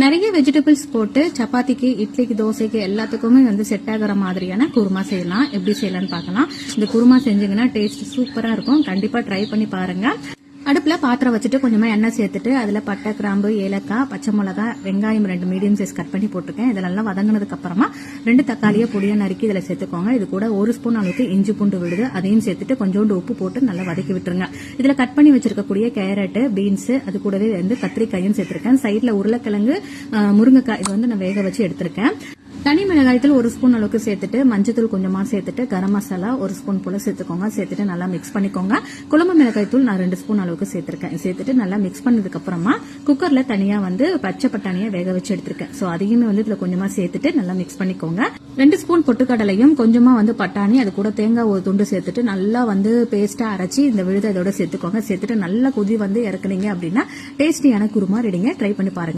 நிறைய வெஜிடபிள்ஸ் போட்டு சப்பாத்திக்கு, இட்லிக்கு, தோசைக்கு எல்லாத்துக்குமே செட் ஆகிற மாதிரியான குருமா செய்யலாம். எப்படி செய்யலாம்னு பார்க்கலாம். இந்த குருமா செஞ்சீங்கன்னா டேஸ்ட் சூப்பரா இருக்கும். கண்டிப்பா ட்ரை பண்ணி பாருங்க. அடுப்புல பாத்திரம் வச்சுட்டு கொஞ்சமா எண்ணெய் சேர்த்துட்டு அதுல பட்டை, கிராம்பு, ஏலக்காய், பச்சை மிளகாய், வெங்காயம் 2 மீடியம் சைஸ் கட் பண்ணி போட்டிருக்கேன். இதெல்லாம் வதங்கினதுக்கு அப்புறமா 2 தக்காளியை பொடியா நறுக்கி இதுல சேர்த்துக்கோங்க. இது கூட 1 ஸ்பூன் அளவுக்கு இஞ்சி பூண்டு விழுது, அதையும் சேர்த்துட்டு கொஞ்சோண்டு உப்பு போட்டு நல்லா வதக்கி விட்டுருங்க. இதுல கட் பண்ணி வச்சிருக்கக்கூடிய கேரட், பீன்ஸ், அது கூடவே கத்திரிக்காயும் சேர்த்திருக்கேன். சைட்ல உருளைக்கிழங்கு, முருங்கைக்காய் இது நான் வேக வச்சு எடுத்திருக்கேன். தனி மிளகாய்த்தூள் 1 ஸ்பூன் அளவுக்கு சேர்த்துட்டு மஞ்சத்தூள் கொஞ்சமா சேர்த்துட்டு கரம் மசாலா 1 ஸ்பூன் போல சேர்த்துக்கோங்க. சேர்த்துட்டு நல்லா மிக்ஸ் பண்ணிக்கோங்க. குழம்பு மிளகாய்த்தூள் நான் 2 ஸ்பூன் அளவுக்கு சேர்த்திருக்கேன். சேர்த்துட்டு நல்லா மிக்ஸ் பண்ணதுக்கு அப்புறமா குக்கர்ல தனியா பச்சை பட்டாணியை வேக வச்சு எடுத்திருக்கேன். சோ அதையுமே இதுல கொஞ்சமா சேர்த்துட்டு நல்லா மிக்ஸ் பண்ணிக்கோங்க. 2 ஸ்பூன் பொட்டுக்கடலையும் கொஞ்சமா பட்டாணி, அது கூட தேங்காய் ஒரு துண்டு சேர்த்துட்டு நல்லா பேஸ்டா அரைச்சி இந்த விழுதை இதோட சேர்த்துக்கோங்க. சேர்த்துட்டு நல்லா கொதி இறக்குனீங்க அப்படின்னா டேஸ்டியான குருமா ரெடிங்க. ட்ரை பண்ணி பாருங்க.